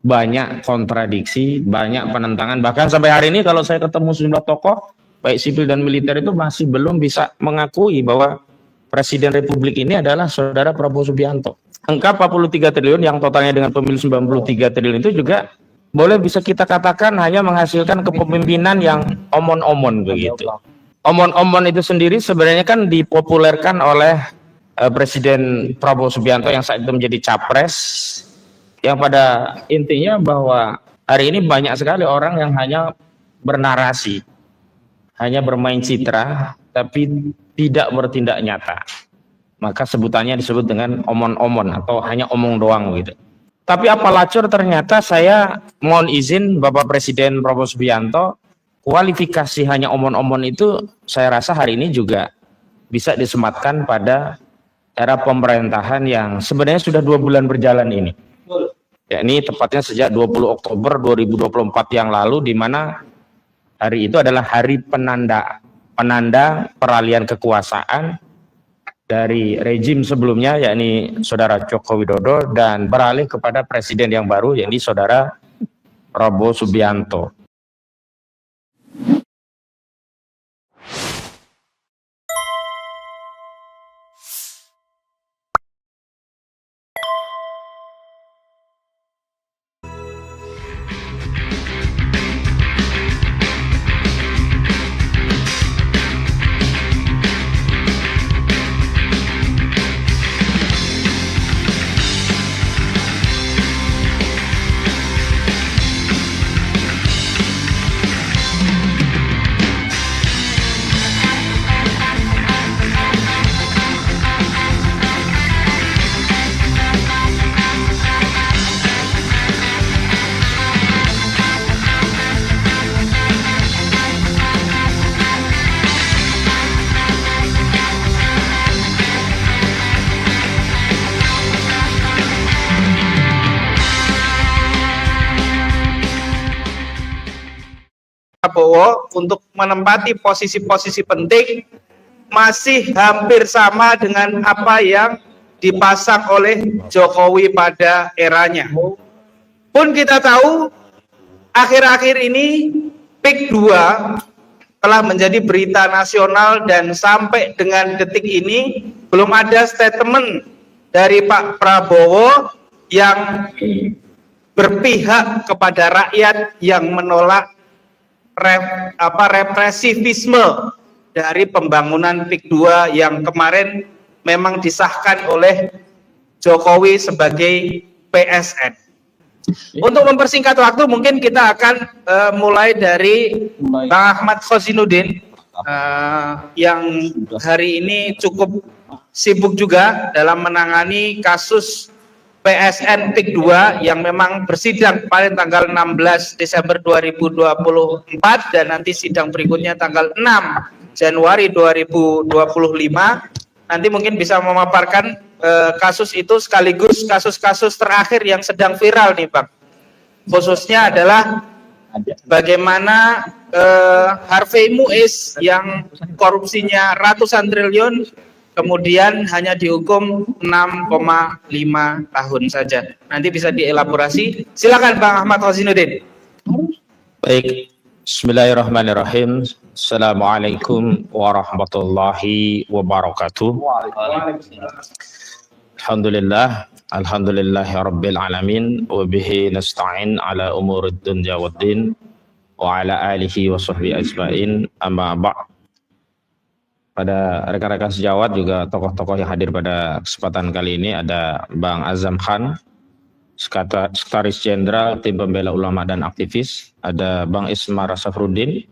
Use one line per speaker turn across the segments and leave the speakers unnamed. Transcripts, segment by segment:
banyak kontradiksi, banyak penentangan. Bahkan sampai hari ini kalau saya ketemu sejumlah tokoh, baik sipil dan militer itu masih belum bisa mengakui bahwa Presiden Republik ini adalah saudara Prabowo Subianto. Angka 43 triliun yang totalnya dengan pemilu 93 triliun itu juga boleh bisa kita katakan hanya menghasilkan kepemimpinan yang omon-omon begitu. Omon-omon itu sendiri sebenarnya kan dipopulerkan oleh Presiden Prabowo Subianto yang saat itu menjadi capres, yang pada intinya bahwa hari ini banyak sekali orang yang hanya bernarasi, hanya bermain citra, tapi tidak bertindak nyata. Maka sebutannya disebut dengan omon-omon atau hanya omong doang gitu. Tapi apa lacur ternyata saya mohon izin Bapak Presiden Prabowo Subianto, kualifikasi hanya omon-omon itu saya rasa hari ini juga bisa disematkan pada era pemerintahan yang sebenarnya sudah 2 bulan berjalan ini. Ya, ini tepatnya sejak 20 Oktober 2024 yang lalu, di mana hari itu adalah hari penanda peralihan kekuasaan dari rejim sebelumnya, yakni Saudara Joko Widodo, dan beralih kepada presiden yang baru, yakni Saudara Prabowo Subianto.
Prabowo untuk menempati posisi-posisi penting masih hampir sama dengan apa yang dipasang oleh Jokowi pada eranya. Pun kita tahu akhir-akhir ini PIK 2 telah menjadi berita nasional dan sampai dengan detik ini belum ada statement dari Pak Prabowo yang berpihak kepada rakyat yang menolak represivisme dari pembangunan PIK 2 yang kemarin memang disahkan oleh Jokowi sebagai PSN. Untuk mempersingkat waktu, mungkin kita akan mulai dari Bang Ahmad Khozinuddin yang hari ini cukup sibuk juga dalam menangani kasus PSN PIK 2 yang memang bersidang kemarin tanggal 16 Desember 2024 dan nanti sidang berikutnya tanggal 6 Januari 2025. Nanti mungkin bisa memaparkan kasus itu sekaligus kasus-kasus terakhir yang sedang viral nih Bang. Khususnya adalah bagaimana Harvey Muiz yang korupsinya ratusan triliun kemudian hanya dihukum 6,5 tahun saja. Nanti bisa dielaborasi. Silakan Bang Ahmad Khozinuddin.
Baik, bismillahirrahmanirrahim. Assalamualaikum warahmatullahi wabarakatuh. Alhamdulillahi rabbil alamin wa bihi nasta'in ala umurid dunya waddin wa ala alihi wa sahbihi ajma'in, amma ba'd. Pada rekan-rekan sejawat juga tokoh-tokoh yang hadir pada kesempatan kali ini ada Bang Azam Khan, Sekretaris Jenderal Tim Pembela Ulama dan Aktivis, ada Bang Ismar Safruddin,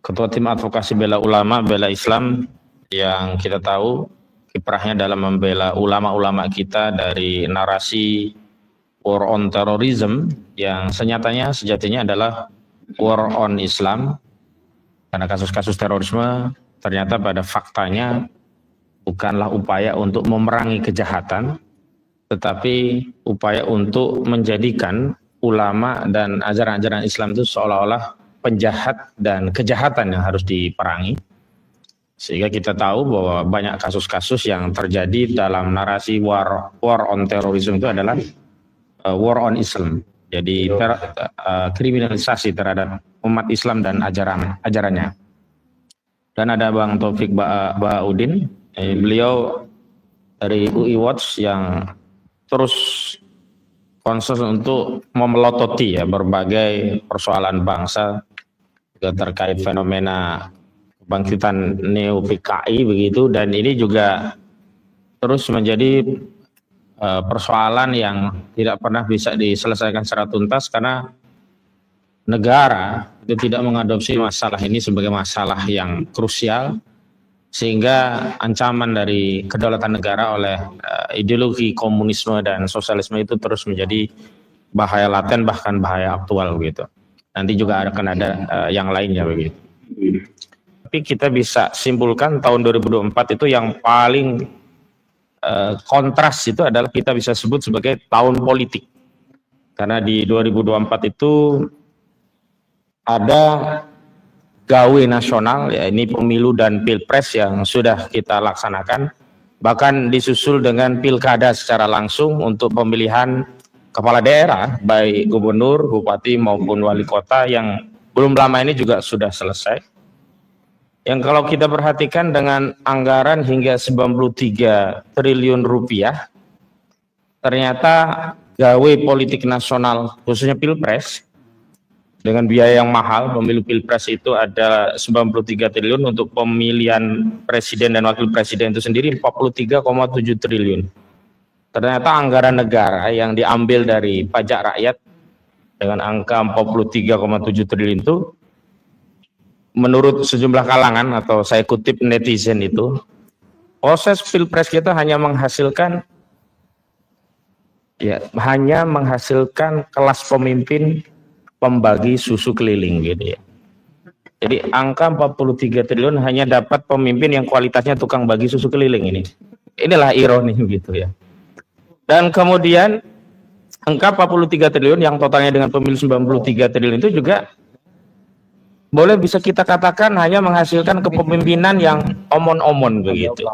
Ketua Tim Advokasi Bela Ulama, Bela Islam, yang kita tahu kiprahnya dalam membela ulama-ulama kita dari narasi war on terrorism yang sejatinya adalah war on Islam, karena kasus-kasus terorisme ternyata pada faktanya bukanlah upaya untuk memerangi kejahatan, tetapi upaya untuk menjadikan ulama dan ajaran-ajaran Islam itu seolah-olah penjahat dan kejahatan yang harus diperangi. Sehingga kita tahu bahwa banyak kasus-kasus yang terjadi dalam narasi war on terrorism itu adalah war on Islam. Jadi kriminalisasi terhadap umat Islam dan ajarannya. Dan ada Bang Taufik Bahaudin, beliau dari UI Watch yang terus concern untuk memelototi ya berbagai persoalan bangsa terkait fenomena kebangkitan Neo PKI begitu, dan ini juga terus menjadi persoalan yang tidak pernah bisa diselesaikan secara tuntas karena negara itu tidak mengadopsi masalah ini sebagai masalah yang krusial, sehingga ancaman dari kedaulatan negara oleh ideologi komunisme dan sosialisme itu terus menjadi bahaya laten bahkan bahaya aktual begitu. Nanti juga akan ada yang lainnya begitu. Tapi kita bisa simpulkan tahun 2024 itu yang paling kontras itu adalah kita bisa sebut sebagai tahun politik. Karena di 2024 itu ada gawe nasional, ya ini pemilu dan pilpres yang sudah kita laksanakan, bahkan disusul dengan pilkada secara langsung untuk pemilihan kepala daerah, baik gubernur, bupati maupun wali kota yang belum lama ini juga sudah selesai. Yang kalau kita perhatikan dengan anggaran hingga 93 triliun rupiah, ternyata gawe politik nasional khususnya pilpres dengan biaya yang mahal. Pemilu pilpres itu ada 93 triliun, untuk pemilihan presiden dan wakil presiden itu sendiri 43,7 triliun. Ternyata anggaran negara yang diambil dari pajak rakyat dengan angka 43,7 triliun itu, menurut sejumlah kalangan atau saya kutip netizen itu, proses pilpres kita hanya menghasilkan kelas pemimpin pembagi susu keliling gitu ya. Jadi angka 43 triliun hanya dapat pemimpin yang kualitasnya tukang bagi susu keliling ini. Inilah ironi gitu ya. Dan kemudian angka 43 triliun yang totalnya dengan pemilu 93 triliun itu juga boleh bisa kita katakan hanya menghasilkan kepemimpinan yang omon-omon begitu.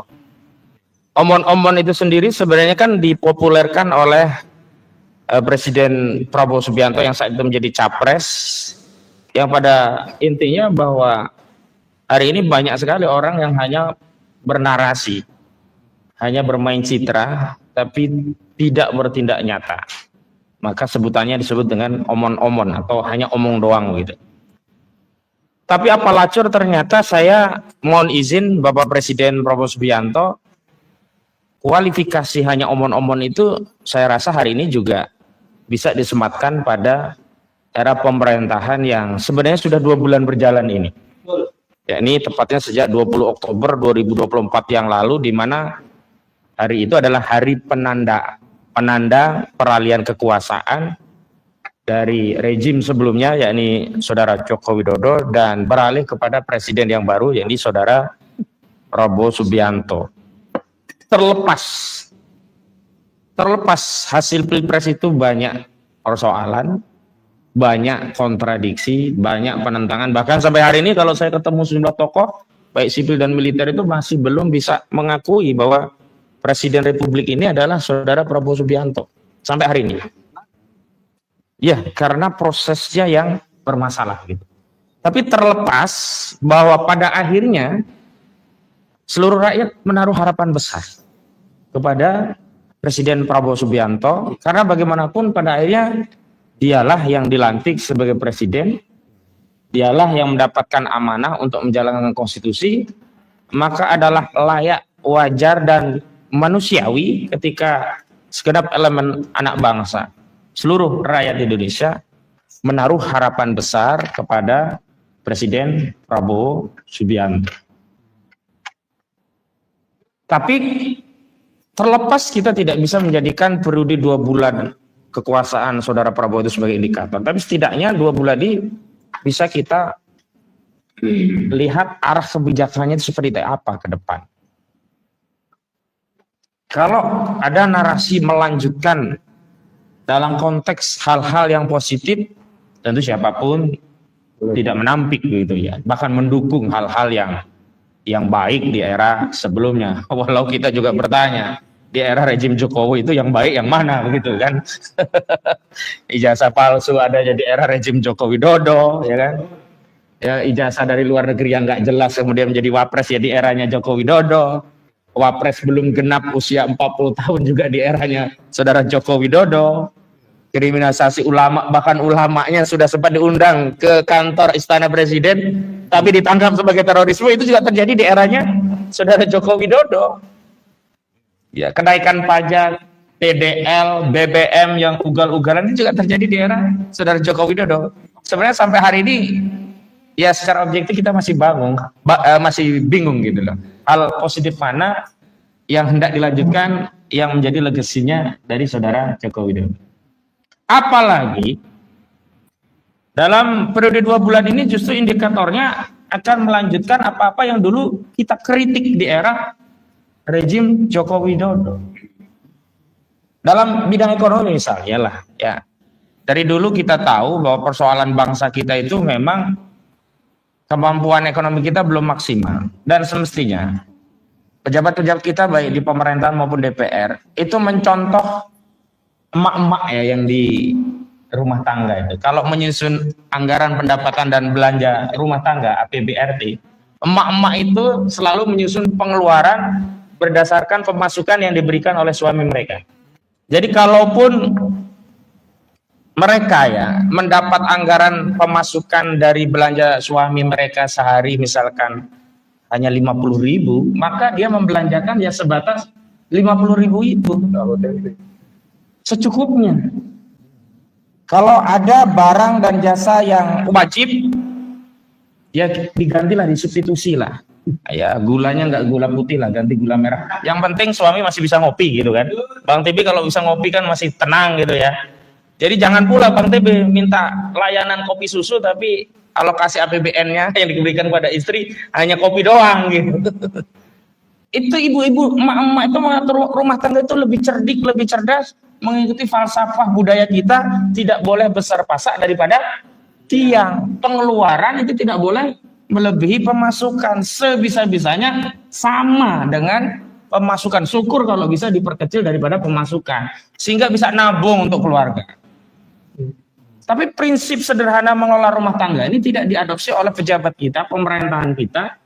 Omon-omon itu sendiri sebenarnya kan dipopulerkan oleh Presiden Prabowo Subianto yang saat itu menjadi capres, yang pada intinya bahwa hari ini banyak sekali orang yang hanya bernarasi, hanya bermain citra, tapi tidak bertindak nyata. Maka sebutannya disebut dengan omon-omon atau hanya omong doang gitu. Tapi apa lacur, ternyata saya mohon izin Bapak Presiden Prabowo Subianto, kualifikasi hanya omon-omon itu saya rasa hari ini juga bisa disematkan pada era pemerintahan yang sebenarnya sudah 2 bulan berjalan ini. Ya, ini tepatnya sejak 20 Oktober 2024 yang lalu, di mana hari itu adalah hari penanda peralihan kekuasaan dari rejim sebelumnya, yakni Saudara Joko Widodo, dan beralih kepada presiden yang baru, yakni Saudara Prabowo Subianto. Terlepas hasil pilpres itu banyak persoalan, banyak kontradiksi, banyak penentangan. Bahkan sampai hari ini kalau saya ketemu sejumlah tokoh, baik sipil dan militer, itu masih belum bisa mengakui bahwa Presiden Republik ini adalah Saudara Prabowo Subianto. Sampai hari ini. Ya, karena prosesnya yang bermasalah gitu. Tapi terlepas bahwa pada akhirnya seluruh rakyat menaruh harapan besar kepada Presiden Prabowo Subianto, karena bagaimanapun pada akhirnya dialah yang dilantik sebagai presiden, dialah yang mendapatkan amanah untuk menjalankan konstitusi, maka adalah layak, wajar, dan manusiawi ketika segenap elemen anak bangsa, seluruh rakyat Indonesia menaruh harapan besar kepada Presiden Prabowo Subianto. Tapi terlepas kita tidak bisa menjadikan periode 2 bulan kekuasaan Saudara Prabowo itu sebagai indikator, tapi setidaknya 2 bulan ini bisa kita lihat arah kebijakannya itu seperti apa ke depan. Kalau ada narasi melanjutkan dalam konteks hal-hal yang positif, tentu siapapun tidak menampik gitu ya, bahkan mendukung hal-hal yang baik di era sebelumnya. Walau kita juga bertanya, di era rejim Jokowi itu yang baik yang mana begitu kan. Ijazah palsu ada di era rejim Joko Widodo, ya kan. Ya, ijazah dari luar negeri yang nggak jelas kemudian menjadi wapres ya di eranya Joko Widodo. Wapres belum genap usia 40 tahun juga di eranya saudara Joko Widodo. Kriminalisasi ulama, bahkan ulamanya sudah sempat diundang ke kantor Istana Presiden tapi ditangkap sebagai terorisme, itu juga terjadi di eranya saudara Joko Widodo. Ya, kenaikan pajak TDL, BBM yang ugal-ugalan itu juga terjadi di era saudara Joko Widodo. Sebenarnya sampai hari ini ya secara objektif kita masih masih bingung gitu loh. Hal positif mana yang hendak dilanjutkan yang menjadi legasinya dari saudara Joko Widodo. Apalagi dalam periode 2 bulan ini justru indikatornya akan melanjutkan apa-apa yang dulu kita kritik di era rejim Joko Widodo. Dalam bidang ekonomi misalnya lah, ya. Dari dulu kita tahu bahwa persoalan bangsa kita itu memang kemampuan ekonomi kita belum maksimal, dan semestinya pejabat-pejabat kita baik di pemerintahan maupun DPR itu mencontoh emak-emak ya yang di rumah tangga itu. Kalau menyusun anggaran pendapatan dan belanja rumah tangga APBRT, emak-emak itu selalu menyusun pengeluaran berdasarkan pemasukan yang diberikan oleh suami mereka. Jadi kalaupun mereka ya mendapat anggaran pemasukan dari belanja suami mereka sehari misalkan hanya 50.000, maka dia membelanjakan ya sebatas 50.000 itu secukupnya. Kalau ada barang dan jasa yang wajib, ya digantilah, disubstitusi lah. Ya gulanya nggak gula putih lah, ganti gula merah. Yang penting suami masih bisa ngopi gitu kan. Bang TB kalau bisa ngopi kan masih tenang gitu ya. Jadi jangan pula Bang TB minta layanan kopi susu tapi alokasi APBN-nya yang diberikan kepada istri hanya kopi doang gitu. Itu ibu-ibu, emak-emak itu mengatur rumah tangga itu lebih cerdik, lebih cerdas, mengikuti falsafah budaya kita, tidak boleh besar pasak daripada tiang. Pengeluaran itu tidak boleh melebihi pemasukan, sebisa-bisanya sama dengan pemasukan. Syukur kalau bisa diperkecil daripada pemasukan, sehingga bisa nabung untuk keluarga. Tapi prinsip sederhana mengelola rumah tangga ini tidak diadopsi oleh pejabat kita, pemerintahan kita.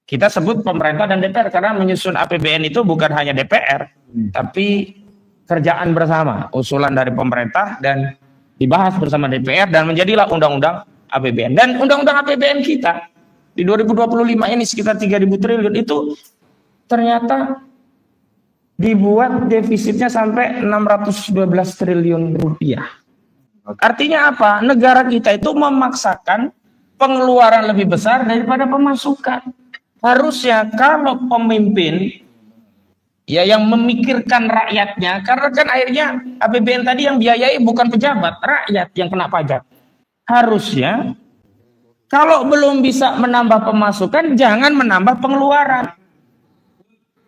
Kita sebut pemerintah dan DPR karena menyusun APBN itu bukan hanya DPR, tapi kerjaan bersama, usulan dari pemerintah dan dibahas bersama DPR dan menjadilah undang-undang APBN. Dan undang-undang APBN kita di 2025 ini sekitar 3.000 triliun itu ternyata dibuat defisitnya sampai 612 triliun rupiah. Artinya apa? Negara kita itu memaksakan pengeluaran lebih besar daripada pemasukan. Harusnya kalau pemimpin ya yang memikirkan rakyatnya, karena kan akhirnya APBN tadi yang biayai bukan pejabat, rakyat yang kena pajak. Harusnya kalau belum bisa menambah pemasukan, jangan menambah pengeluaran.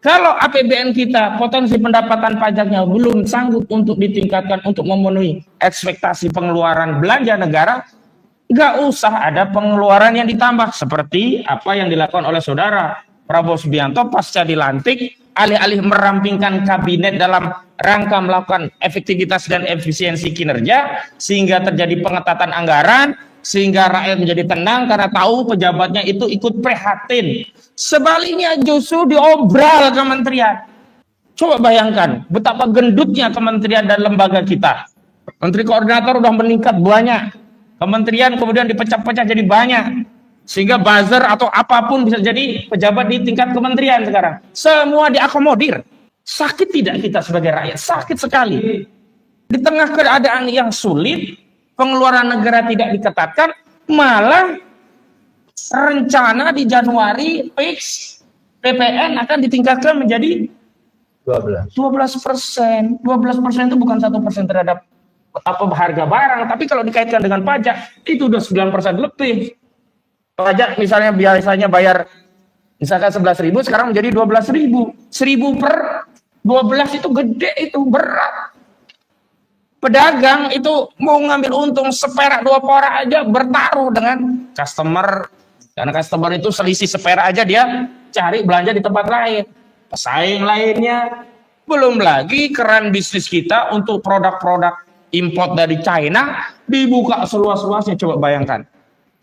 Kalau APBN kita potensi pendapatan pajaknya belum sanggup untuk ditingkatkan untuk memenuhi ekspektasi pengeluaran belanja negara, nggak usah ada pengeluaran yang ditambah seperti apa yang dilakukan oleh saudara Prabowo Subianto pasca dilantik, alih-alih merampingkan kabinet dalam rangka melakukan efektivitas dan efisiensi kinerja sehingga terjadi pengetatan anggaran, sehingga rakyat menjadi tenang karena tahu pejabatnya itu ikut prihatin. Sebaliknya justru diobral kementerian. Coba bayangkan betapa gendutnya kementerian dan lembaga kita. Menteri koordinator udah meningkat banyak. Kementerian kemudian dipecah-pecah jadi banyak. Sehingga buzzer atau apapun bisa jadi pejabat di tingkat kementerian sekarang. Semua diakomodir. Sakit tidak kita sebagai rakyat? Sakit sekali. Di tengah keadaan yang sulit, pengeluaran negara tidak diketatkan, malah rencana di Januari fix PPN akan ditingkatkan menjadi 12%. 12% itu bukan 1% terhadap apa harga barang, tapi kalau dikaitkan dengan pajak itu udah 9% lebih. Pajak misalnya biasanya bayar misalkan 11.000 sekarang menjadi 12.000. 1.000 per 12 itu gede, itu berat. Pedagang itu mau ngambil untung seperak 2 perak aja bertaruh dengan customer, karena customer itu selisih seperak aja dia cari belanja di tempat lain. pesaing lainnya. Belum lagi keran bisnis kita untuk produk-produk import dari China dibuka seluas-luasnya. Coba bayangkan,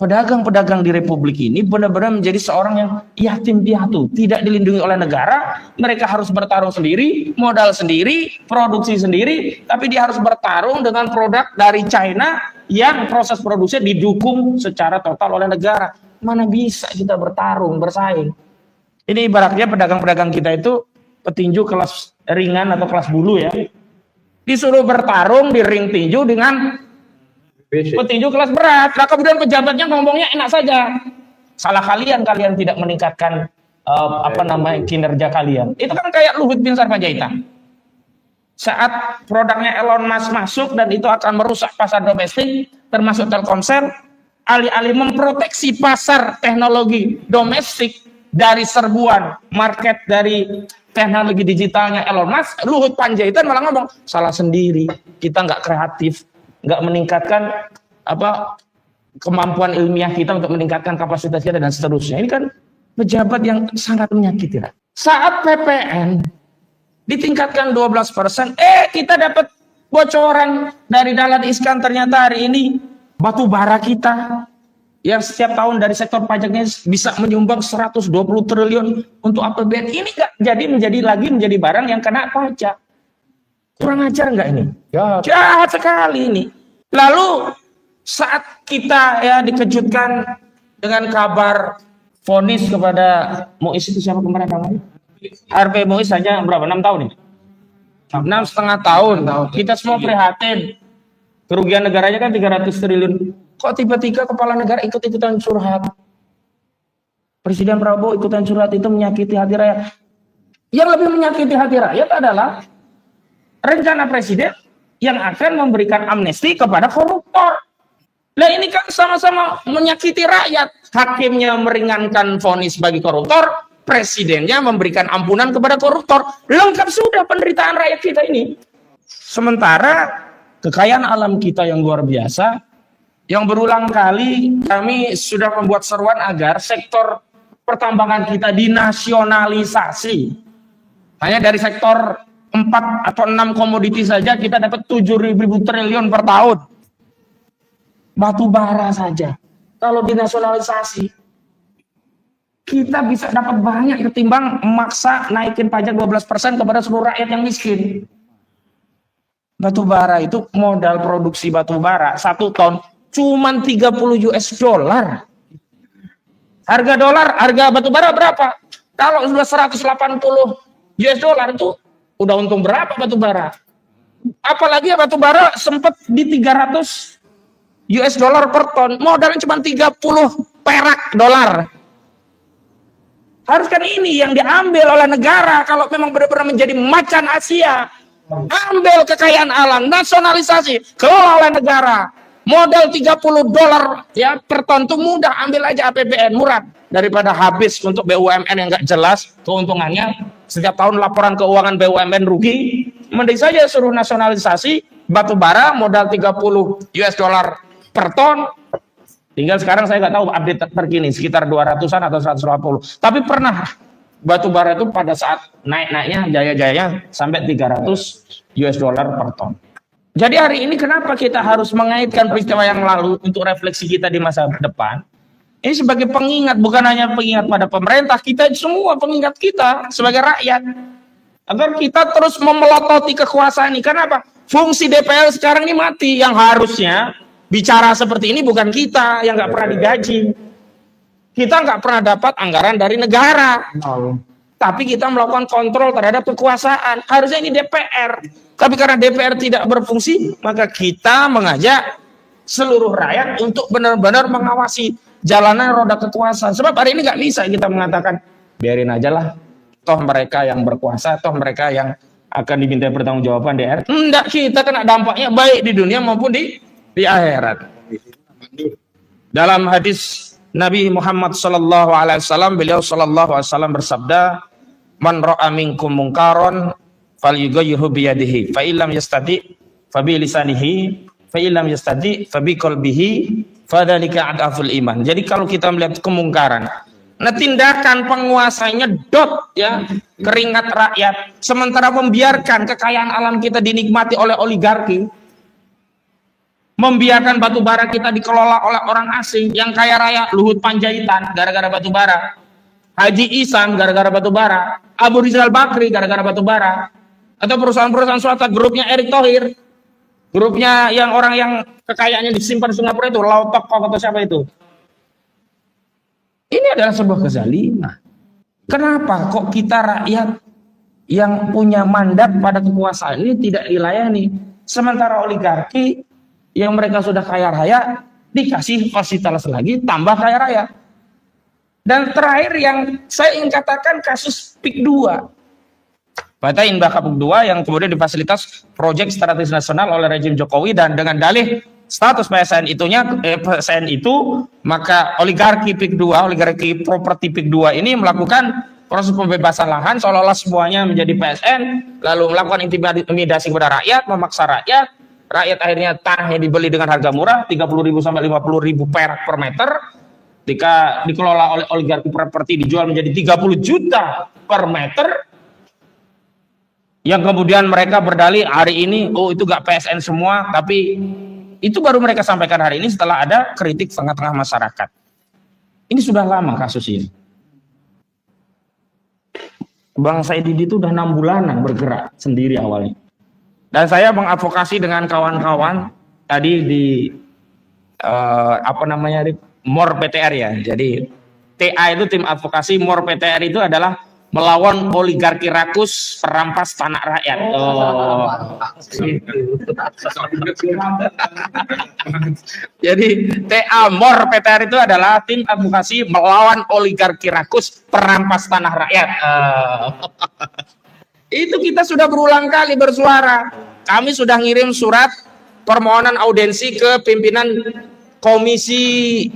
pedagang-pedagang di Republik ini benar-benar menjadi seorang yang yatim piatu, tidak dilindungi oleh negara. Mereka harus bertarung sendiri, modal sendiri, produksi sendiri, tapi dia harus bertarung dengan produk dari China yang proses produksinya didukung secara total oleh negara. Mana bisa kita bertarung, bersaing? Ini ibaratnya pedagang-pedagang kita itu petinju kelas ringan atau kelas bulu ya, disuruh bertarung di ring tinju dengan petinju kelas berat. Nah, kemudian pejabatnya ngomongnya enak saja. Salah kalian tidak meningkatkan kinerja kalian. Itu kan kayak Luhut bin Sarpanjaitan. Saat produknya Elon Musk masuk dan itu akan merusak pasar domestik termasuk Telkomsel, alih-alih memproteksi pasar teknologi domestik dari serbuan market dari teknologi digitalnya Elon Musk, Luhut Panjaitan malah ngomong salah sendiri, kita nggak kreatif, nggak meningkatkan kemampuan ilmiah kita untuk meningkatkan kapasitas kita dan seterusnya. Ini kan pejabat yang sangat menyakiti. Saat PPN ditingkatkan 12%, kita dapat bocoran dari Dahlan Iskan, ternyata hari ini batu bara kita yang setiap tahun dari sektor pajaknya bisa menyumbang 120 triliun untuk APBN, ini nggak menjadi barang yang kena pajak. Kurang ajar nggak ini? Jahat sekali ini. Lalu saat kita dikejutkan dengan kabar vonis kepada Muiz, itu siapa kemarin namanya? Harvey Muiz saja berapa? 6 tahun ini? 6,5 tahun. Kita semua prihatin. Kerugian negaranya kan 300 triliun. Kok tiba-tiba kepala negara ikut-ikutan curhat? Presiden Prabowo ikutan curhat, itu menyakiti hati rakyat. Yang lebih menyakiti hati rakyat adalah rencana presiden yang akan memberikan amnesti kepada koruptor. Nah, ini kan sama-sama menyakiti rakyat. Hakimnya meringankan vonis bagi koruptor, presidennya memberikan ampunan kepada koruptor. Lengkap sudah penderitaan rakyat kita ini. Sementara kekayaan alam kita yang luar biasa, yang berulang kali kami sudah membuat seruan agar sektor pertambangan kita dinasionalisasi. Hanya dari sektor 4 atau 6 komoditi saja kita dapat 7.000 triliun per tahun. Batu bara saja. Kalau dinasionalisasi, kita bisa dapat banyak ketimbang memaksa naikin pajak 12% kepada seluruh rakyat yang miskin. Batu bara itu, modal produksi batu bara 1 ton cuman 30 US dollar. Harga batu bara berapa? Kalau sudah 180 US dollar itu udah untung berapa batu bara? Apalagi batu bara sempat di 300 US dollar per ton, modalnya cuma 30 perak dolar. Harus kan ini yang diambil oleh negara kalau memang benar-benar menjadi macan Asia. Ambil kekayaan alam, nasionalisasi, kelola oleh negara. Modal 30 dolar ya per ton itu mudah, ambil aja APBN murah daripada habis untuk BUMN yang nggak jelas keuntungannya. Setiap tahun laporan keuangan BUMN rugi, mending saja suruh nasionalisasi batu bara modal 30 US dollar per ton. Tinggal sekarang saya nggak tahu update terkini sekitar 200-an atau 150. Tapi pernah batu bara itu pada saat naik-naiknya jaya-jayanya sampai 300 US dollar per ton. Jadi hari ini kenapa kita harus mengaitkan peristiwa yang lalu untuk refleksi kita di masa depan? Ini sebagai pengingat, bukan hanya pengingat pada pemerintah, kita semua pengingat kita sebagai rakyat. Agar kita terus memelototi kekuasaan ini. Kenapa? Fungsi DPR sekarang ini mati. Yang harusnya bicara seperti ini bukan kita yang nggak pernah digaji. Kita nggak pernah dapat anggaran dari negara. Tapi kita melakukan kontrol terhadap kekuasaan. Harusnya ini DPR. Tapi karena DPR tidak berfungsi, maka kita mengajak seluruh rakyat untuk benar-benar mengawasi jalanan roda kekuasaan. Sebab hari ini nggak bisa kita mengatakan, biarin aja lah. Toh mereka yang berkuasa, toh mereka yang akan diminta pertanggungjawaban DR. Enggak, kita kena dampaknya baik di dunia maupun di akhirat. Dalam hadis Nabi Muhammad SAW, beliau SAW bersabda, man ra'a minkum munkaron falyughayyirhu biyadihi fa illam yastati fa bi lisanihi fa illam yastati fa bi qalbihi fadzalika adaful iman. Jadi kalau kita melihat kemungkaran, Nah, tindakan penguasanya dot ya keringat rakyat, sementara membiarkan kekayaan alam kita dinikmati oleh oligarki, membiarkan batu bara kita dikelola oleh orang asing yang kaya raya. Luhut Panjaitan gara-gara batu bara, Haji Ihsan gara-gara batu bara, Abu Rizal Bakri gara-gara batu bara, atau perusahaan-perusahaan swasta, grupnya Erick Thohir, grupnya yang orang yang kekayaannya disimpan di Singapura itu, Lau Tok Kok atau siapa itu. Ini adalah sebuah kezaliman. Kenapa kok kita rakyat yang punya mandat pada kekuasaan ini tidak dilayani, sementara oligarki yang mereka sudah kaya raya dikasih fasilitas lagi tambah kaya raya. Dan terakhir yang saya ingin katakan kasus PIK 2. Partai Indah Kapuk 2 yang kemudian difasilitas proyek strategis nasional oleh rejim Jokowi, dan dengan dalih status PSN PSN itu, maka oligarki PIK 2, oligarki properti PIK 2 ini melakukan proses pembebasan lahan seolah-olah semuanya menjadi PSN, lalu melakukan intimidasi kepada rakyat, memaksa rakyat akhirnya tanahnya dibeli dengan harga murah 30.000 sampai 50.000 perak per meter. Ketika dikelola oleh oligarki properti dijual menjadi 30 juta per meter, yang kemudian mereka berdalih hari ini, oh itu gak PSN semua, tapi itu baru mereka sampaikan hari ini setelah ada kritik tengah-tengah masyarakat. Ini sudah lama kasus ini. Bang Said Didu itu udah 6 bulanan bergerak sendiri awalnya. Dan saya mengadvokasi dengan kawan-kawan tadi di MOR PTR ya. Jadi TA itu tim advokasi, MOR PTR itu adalah melawan oligarki rakus perampas tanah rakyat. Jadi TA MOR PTR itu adalah tim advokasi melawan oligarki rakus perampas tanah rakyat. Itu kita sudah berulang kali bersuara. Kami sudah ngirim surat permohonan audiensi ke pimpinan Komisi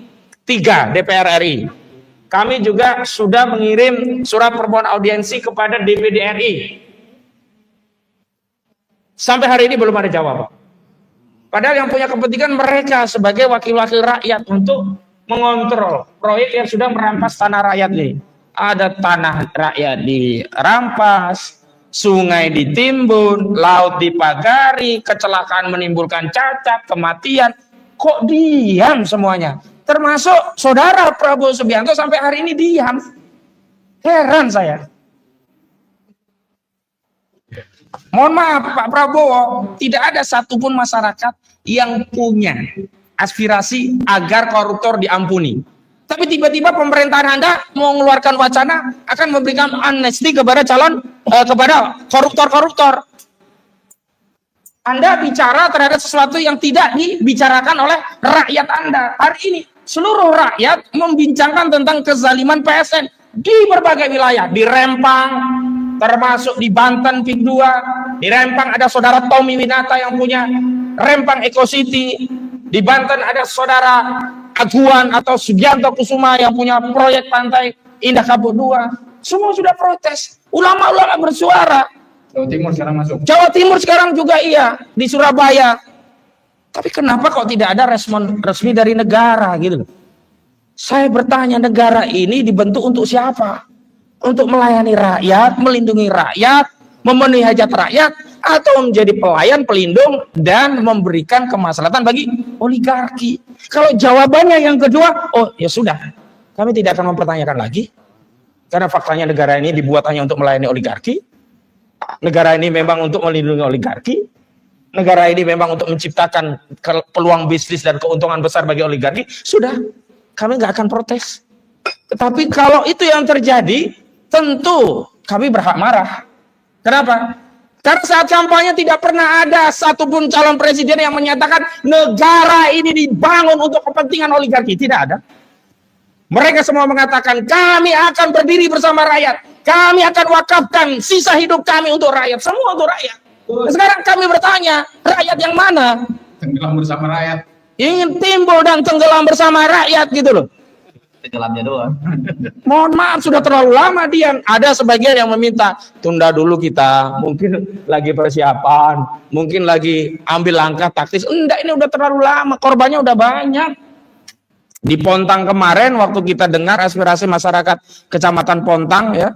3 DPR RI. Kami juga sudah mengirim surat permohonan audiensi kepada DPD RI. Sampai hari ini belum ada jawaban. Padahal yang punya kepentingan mereka sebagai wakil-wakil rakyat untuk mengontrol proyek yang sudah merampas tanah rakyat ini. Ada tanah rakyat dirampas, sungai ditimbun, laut dipagari, kecelakaan menimbulkan cacat, kematian. Kok diam semuanya? Termasuk saudara Prabowo Subianto sampai hari ini diam. Heran saya. Mohon maaf Pak Prabowo, tidak ada satupun masyarakat yang punya aspirasi agar koruptor diampuni. Tapi tiba-tiba pemerintahan Anda mau mengeluarkan wacana akan memberikan amnesti kepada kepada koruptor-koruptor. Anda bicara terhadap sesuatu yang tidak dibicarakan oleh rakyat Anda. Hari ini seluruh rakyat membincangkan tentang kezaliman PSN di berbagai wilayah. Di Rempang, termasuk di Banten PIK 2. Di Rempang ada saudara Tommy Winata yang punya Rempang Eco City. Di Banten ada saudara Aguan atau Sugianto Kusuma yang punya proyek pantai Indah Kapuk 2. Semua sudah protes. Ulama-ulama bersuara.
Jawa Timur sekarang masuk.
Jawa Timur sekarang juga iya, di Surabaya. Tapi kenapa kok tidak ada respon resmi dari negara gitu? Saya bertanya, negara ini dibentuk untuk siapa? Untuk melayani rakyat, melindungi rakyat, memenuhi hajat rakyat, atau menjadi pelayan, pelindung, dan memberikan kemaslahatan bagi oligarki? Kalau jawabannya yang kedua, oh ya sudah, kami tidak akan mempertanyakan lagi. Karena faktanya negara ini dibuat hanya untuk melayani oligarki. Negara ini memang untuk melindungi oligarki. Negara ini memang untuk menciptakan peluang bisnis dan keuntungan besar bagi oligarki. Sudah, kami nggak akan protes. Tetapi kalau itu yang terjadi, tentu kami berhak marah. Kenapa? Karena saat kampanye tidak pernah ada satupun calon presiden yang menyatakan negara ini dibangun untuk kepentingan oligarki. Tidak ada. Mereka semua mengatakan kami akan berdiri bersama rakyat. Kami akan wakafkan sisa hidup kami untuk rakyat. Semua untuk rakyat. Sekarang kami bertanya, rakyat yang mana?
Tenggelam bersama rakyat.
Ingin timbul dan tenggelam bersama rakyat gitu loh.
Tenggelamnya doang.
Mohon maaf, sudah terlalu lama diam. Ada sebagian yang meminta, tunda dulu kita. Mungkin lagi persiapan. Mungkin lagi ambil langkah taktis. Enggak, ini udah terlalu lama. Korbannya udah banyak. Di Pontang kemarin waktu kita dengar aspirasi masyarakat Kecamatan Pontang ya,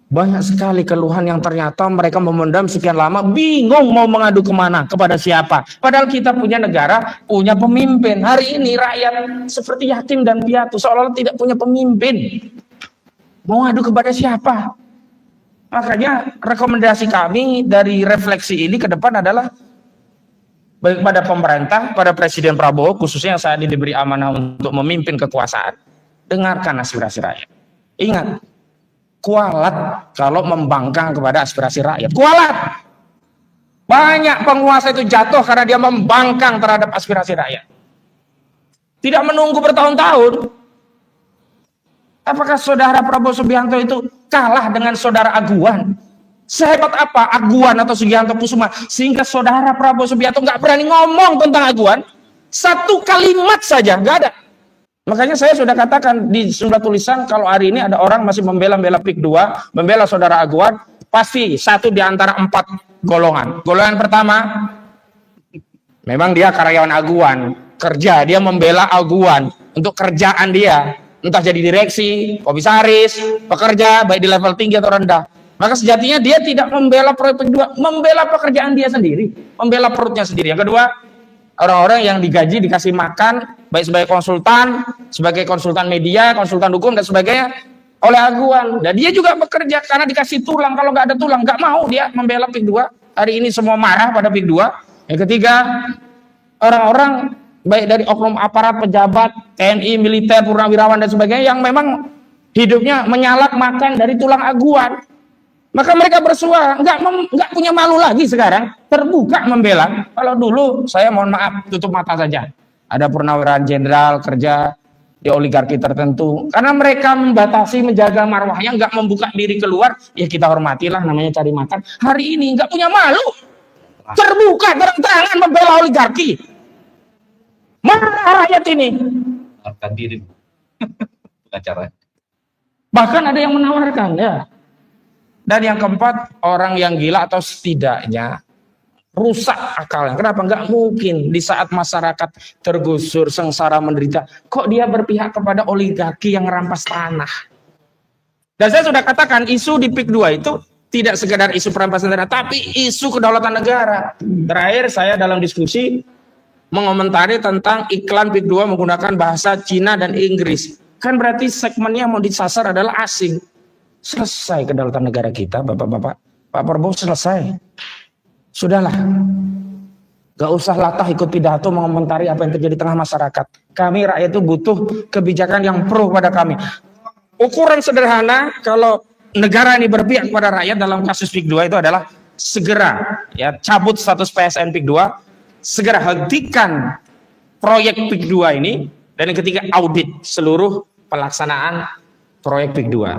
banyak sekali keluhan yang ternyata mereka memendam sekian lama, bingung mau mengadu kemana, kepada siapa. Padahal kita punya negara, punya pemimpin. Hari ini rakyat seperti yatim dan piatu, seolah-olah tidak punya pemimpin. Mau ngadu kepada siapa? Makanya rekomendasi kami dari refleksi ini ke depan adalah baik pada pemerintah, pada Presiden Prabowo khususnya yang saat ini diberi amanah untuk memimpin kekuasaan, dengarkan aspirasi rakyat. Ingat, kualat kalau membangkang kepada aspirasi rakyat. Kualat. Banyak penguasa itu jatuh karena dia membangkang terhadap aspirasi rakyat. Tidak menunggu bertahun-tahun. Apakah saudara Prabowo Subianto itu kalah dengan saudara Aguan? Sehebat apa Aguan atau Sugianto Kusuma sehingga saudara Prabowo Subianto nggak berani ngomong tentang Aguan? Satu kalimat saja nggak ada. Makanya saya sudah katakan di sejumlah tulisan, kalau hari ini ada orang masih membela PIK 2, membela saudara Aguan, pasti satu di antara 4 golongan. Golongan pertama, memang dia karyawan Aguan, kerja, dia membela Aguan untuk kerjaan dia, entah jadi direksi, komisaris, pekerja, baik di level tinggi atau rendah. Maka sejatinya dia tidak membela proyek PIK 2, membela pekerjaan dia sendiri, membela perutnya sendiri. Yang kedua, orang-orang yang digaji, dikasih makan, baik sebagai konsultan media, konsultan hukum, dan sebagainya, oleh Aguan. Dan dia juga bekerja karena dikasih tulang. Kalau nggak ada tulang, nggak mau dia membela PIK 2. Hari ini semua marah pada PIK 2. Yang ketiga, orang-orang baik dari oknum aparat, pejabat, TNI, militer, purnawirawan, dan sebagainya, yang memang hidupnya menyalak makan dari tulang Aguan. Maka mereka bersuara, nggak punya malu lagi sekarang, terbuka membela. Kalau dulu, saya mohon maaf, tutup mata saja. Ada purnawirawan jenderal kerja di oligarki tertentu, karena mereka membatasi, menjaga marwahnya, nggak membuka diri keluar, ya kita hormatilah, namanya cari makan. Hari ini nggak punya malu, terbuka terang-terangan membela oligarki. Mana rakyat ini?
Menawarkan diri, bukan cara.
Bahkan ada yang menawarkan, ya. Dan yang keempat, orang yang gila atau setidaknya rusak akalnya. Kenapa? Nggak mungkin di saat masyarakat tergusur, sengsara, menderita, kok dia berpihak kepada oligarki yang merampas tanah. Dan saya sudah katakan, isu di PIK 2 itu tidak sekedar isu perampasan tanah, tapi isu kedaulatan negara. Terakhir saya dalam diskusi mengomentari tentang iklan PIK 2 menggunakan bahasa Cina dan Inggris. Kan berarti segmennya mau disasar adalah asing. Selesai kedaulatan negara kita, bapak-bapak. Pak Prabowo selesai. Sudahlah. Gak usah latah ikut pidato mengomentari apa yang terjadi di tengah masyarakat. Kami rakyat itu butuh kebijakan yang pro pada kami. Ukuran sederhana kalau negara ini berpihak kepada rakyat dalam kasus PIK 2 itu adalah segera ya cabut status PSN PIK 2, segera hentikan proyek PIK 2 ini, dan yang ketiga audit seluruh pelaksanaan proyek PIK 2.